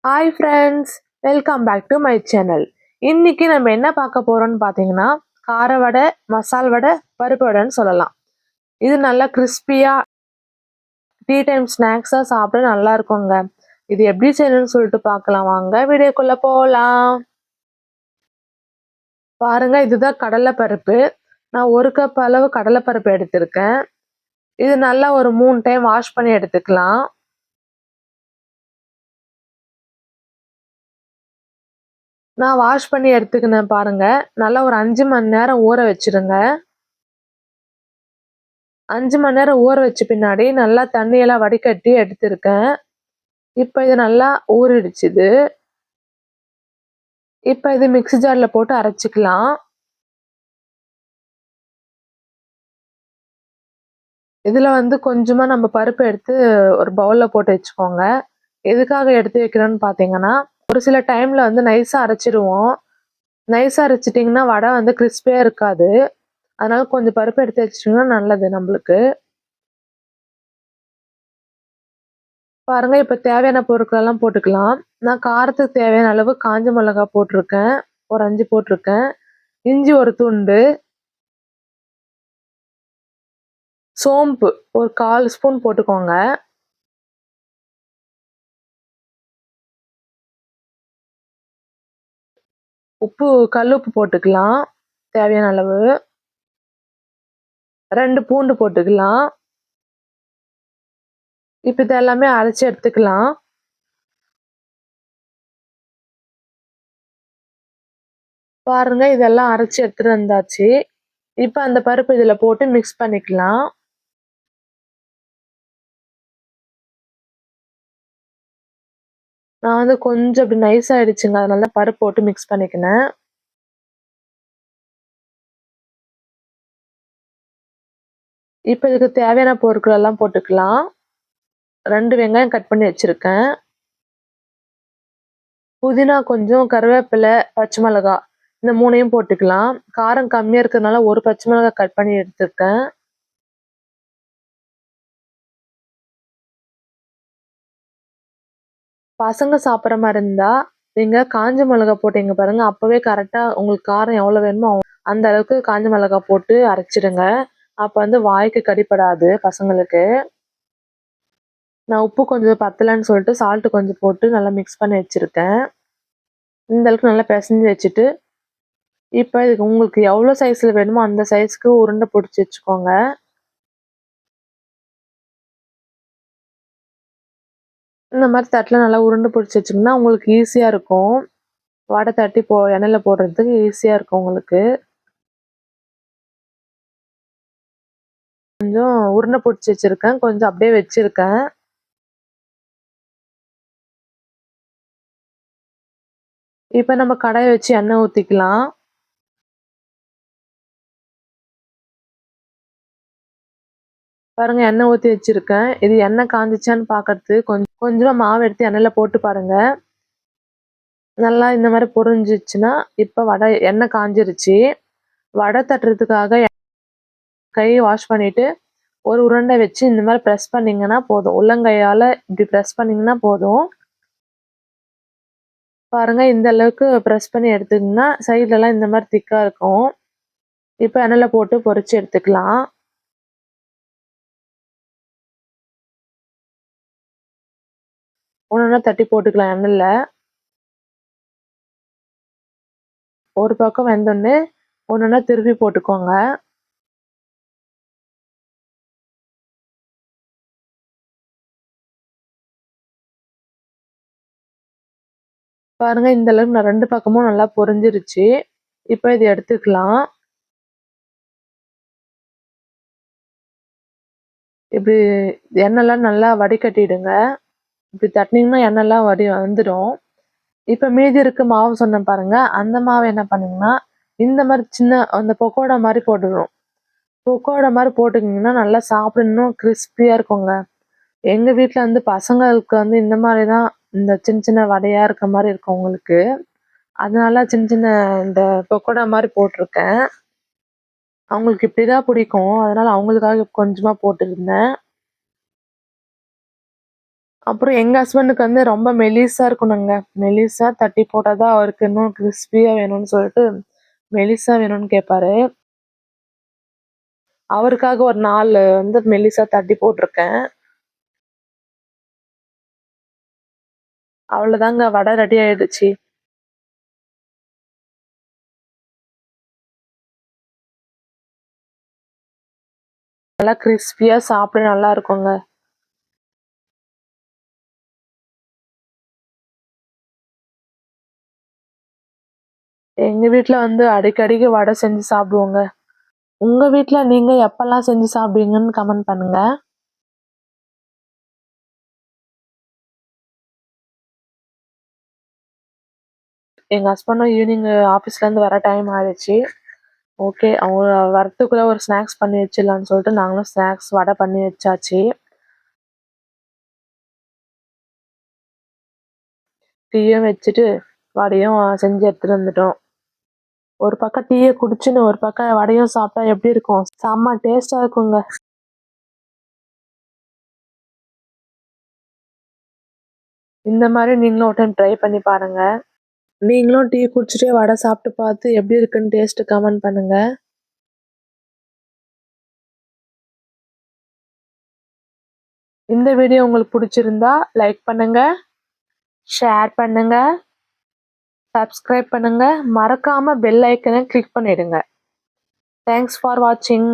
Hi friends, welcome back to my channel. இன்னைக்கு நம்ம என்ன பார்க்க போறோம்னு பார்த்தீங்கன்னா, கார வடை, மசால் வடை, பருப்பு வடைன்னு சொல்லலாம். இது நல்லா கிறிஸ்பியா டீ டைம் ஸ்நாக்ஸா சாப்பிட நல்லா இருக்குங்க. இது எப்படி செய்யணும்னு சொல்லிட்டு பார்க்கலாம் வாங்க, வீடியோக்குள்ள போகலாம். பாருங்க, இதுதான் கடலைப்பருப்பு. நான் 1 கப் அளவு கடலைப்பருப்பு எடுத்திருக்கேன். இது நல்லா ஒரு 3 டைம் வாஷ் பண்ணி எடுத்துக்கலாம். நான் வாஷ் பண்ணி எடுத்துக்கினேன் பாருங்க. நல்லா ஒரு 5 மணி நேரம் ஊற வச்சிருங்க. 5 மணி நேரம் ஊற வச்ச பின்னாடி நல்லா தண்ணியெல்லாம் வடிகட்டி எடுத்திருக்கேன். இப்போ இது நல்லா ஊறிடுச்சு இது. இப்போ இது மிக்ஸி ஜார்ல போட்டு அரைச்சிக்கலாம். இதுல கொஞ்சமா நம்ம பருப்பு எடுத்து ஒரு பவுல்ல போட்டு வச்சுக்கோங்க. எதுக்காக எடுத்து வைக்கிறோம்னு பார்த்தீங்கன்னா, ஒரு சில டைம்ல நைஸா அரைச்சிருவோம். நைஸா அரைச்சிட்டிங்கன்னா வடை கிறிஸ்பியா இருக்காது. அதனால கொஞ்சம் பருப்பு எடுத்து வச்சிட்டிங்கன்னா நல்லது நம்மளுக்கு. பாருங்க, இப்ப தேவையான பொருட்கள் எல்லாம் போட்டுக்கலாம். நான் காரத்துக்கு தேவையான அளவு காஞ்ச மிளகாய் போட்டிருக்கேன். ஒரு 5 போட்டிருக்கேன். இஞ்சி ஒரு துண்டு, சோம்பு ஒரு 1/4 ஸ்பூன் போட்டுக்கோங்க. உப்பு, கல்லுப்பு போட்டுக்கலாம் தேவையான அளவு. 2 பூண்டு போட்டுக்கலாம். இப்ப இதெல்லாமே அரைச்சு எடுத்துக்கலாம். பாருங்க, இதெல்லாம் அரைச்சு எடுத்துட்டு வந்தாச்சு. இப்ப அந்த பருப்பு இதுல போட்டு மிக்ஸ் பண்ணிக்கலாம். நான் கொஞ்சம் அப்படி நைஸ் ஆயிடுச்சுங்க. அதனால பருப்பு போட்டு மிக்ஸ் பண்ணிக்கினேன். இப்ப இதுக்கு தேவையான பொருட்கள் எல்லாம் போட்டுக்கலாம். 2 வெங்காயம் கட் பண்ணி வச்சிருக்கேன். புதினா கொஞ்சம், கருவேப்பிலை, பச்சை மிளகாய் இந்த 3யும் போட்டுக்கலாம். காரம் கம்மியா இருக்கிறதுனால ஒரு பச்சை மிளகாய் கட் பண்ணி எடுத்திருக்கேன். பசங்க சாப்பிட்ற மாதிரி இருந்தா நீங்க காஞ்ச மிளகாய் போட்டீங்க பாருங்க, அப்பவே கரெக்டா உங்களுக்கு காரம் எவ்வளவு வேணுமோ அந்த அளவுக்கு காஞ்ச மிளகாய் போட்டு அரைச்சிடுங்க. அப்ப வாய்க்கு கடிப்படாது பசங்களுக்கு. நான் உப்பு கொஞ்சம் பத்தலைன்னு சொல்லிட்டு சால்ட் கொஞ்சம் போட்டு நல்லா மிக்ஸ் பண்ணி வச்சிருக்கேன். இந்த அளவுக்கு நல்லா பிசைஞ்சு வச்சுட்டு, இப்போ இதுக்கு உங்களுக்கு எவ்வளோ சைஸ்ல வேணுமோ அந்த சைஸ்க்கு உருண்டை பிடிச்சி வச்சுக்கோங்க. இந்த மாதிரி தட்டில் நல்லா உருண்டை பிடிச்சி வச்சிங்கன்னா உங்களுக்கு ஈஸியாக இருக்கும். வடை தட்டி எண்ணெயில் போடுறதுக்கு ஈஸியாக இருக்கும் உங்களுக்கு. கொஞ்சம் உருண்டை பிடிச்சி வச்சிருக்கேன், கொஞ்சம் அப்படியே வச்சிருக்கேன். இப்போ நம்ம கடாயை வச்சு எண்ணெய் ஊற்றிக்கலாம். பாருங்க, எண்ணெய் ஊற்றி வச்சிருக்கேன். இது எண்ணெய் காஞ்சிச்சான்னு பார்க்கறதுக்கு கொஞ்சமா மாவு எடுத்து எண்ணெயில் போட்டு பாருங்க. நல்லா இந்த மாதிரி பொரிஞ்சிச்சுன்னா இப்போ எண்ணெய் காஞ்சிருச்சு. வடை தட்டுறதுக்காக கையை வாஷ் பண்ணிட்டு ஒரு உருண்டை வச்சு இந்த மாதிரி ப்ரெஸ் பண்ணீங்கன்னா போதும். உள்ளங்கையால இப்படி ப்ரெஸ் பண்ணீங்கன்னா போதும். பாருங்க, இந்த அளவுக்கு ப்ரெஸ் பண்ணி எடுத்துக்கிங்கன்னா சைட்லலாம் இந்த மாதிரி திக்கா இருக்கும். இப்போ எண்ணெயில் போட்டு பொரிச்சு எடுத்துக்கலாம். ஒன்று தட்டி போட்டுக்கலாம் எண்ணெயில். ஒரு பக்கம் வெந்தோடனே ஒன்று திருப்பி போட்டுக்கோங்க. பாருங்க, இந்த அளவுக்கு நான் 2 பக்கமும் நல்லா பொரிஞ்சிருச்சு. இப்போ இது எடுத்துக்கலாம். இப்படி எண்ணெய்லாம் நல்லா வடிகட்டிடுங்க. இப்படி தட்டினீங்கன்னா எண்ணெய்லாம் வந்துடும். இப்போ மீதி இருக்க மாவு சொன்னேன் பாருங்க, அந்த மாவு என்ன பண்ணுங்கன்னா இந்த மாதிரி சின்ன அந்த பக்கோடா மாதிரி போட்டுடும். பக்கோடா மாதிரி போட்டுக்கிங்கன்னா நல்லா சாப்பிட இன்னும் கிறிஸ்பியா இருக்குங்க. எங்க வீட்டில் பசங்களுக்கு இந்த மாதிரி தான், இந்த சின்ன சின்ன வடையா இருக்க மாதிரி இருக்கும் உங்களுக்கு. அதனால சின்ன சின்ன இந்த பக்கோடா மாதிரி போட்டிருக்கேன். அவங்களுக்கு இப்படிதான் பிடிக்கும். அதனால அவங்களுக்காக கொஞ்சமா போட்டுருந்தேன். அப்புறம் எங்க ஹஸ்பண்டுக்கு வந்து ரொம்ப மெலிசா இருக்கணுங்க. மெலிசா தட்டி போட்டா தான் அவருக்கு இன்னும் கிரிஸ்பியா வேணும்னு சொல்லிட்டு மெலிசா வேணும்னு கேட்பாரு. அவருக்காக ஒரு 4 வந்து மெலிசா தட்டி போட்டிருக்கேன். அவ்வளோதாங்க வடை ரெடி ஆயிடுச்சு. நல்லா கிரிஸ்பியா சாப்பிட நல்லா இருக்குங்க. எங்க வீட்ல வந்து அடிக்கடிக்கு வடை செஞ்சு சாப்பிடுவோங்க. உங்க வீட்ல நீங்க எப்பல்லாம் செஞ்சு சாப்பிடுவீங்கன்னு கமெண்ட் பண்ணுங்க. எங்க ஹஸ்பண்டும் ஈவினிங் ஆஃபீஸ்லேருந்து வர டைம் ஆயிடுச்சு. ஓகே. அவங்க வரத்துக்குள்ள ஒரு ஸ்நாக்ஸ் பண்ணி வச்சிடலான்னு சொல்லிட்டு நாங்களும் ஸ்நாக்ஸ் வடை பண்ணி வச்சாச்சு. டீயும் வச்சுட்டு வடையும் செஞ்சு எடுத்துட்டு வந்துட்டோம். ஒரு பக்கம் டீயை குடிச்சுன்னு ஒரு பக்கம் வடையும் சாப்பிட்டா எப்படி இருக்கும்? செம்ம டேஸ்டா இருக்குங்க. இந்த மாதிரி நீங்களும் ஒரு டைம் ட்ரை பண்ணி பாருங்க. நீங்களும் டீ குடிச்சிட்டே வடை சாப்பிட்டு பார்த்து எப்படி இருக்குன்னு டேஸ்ட் கமெண்ட் பண்ணுங்க. இந்த வீடியோ உங்களுக்கு பிடிச்சிருந்தா லைக் பண்ணுங்க, ஷேர் பண்ணுங்க, சப்ஸ்கிரைப் பண்ணுங்க, மறக்காம பெல் ஐக்கனை கிளிக் பண்ணிடுங்க. தேங்க்ஸ் ஃபார் வாட்சிங்.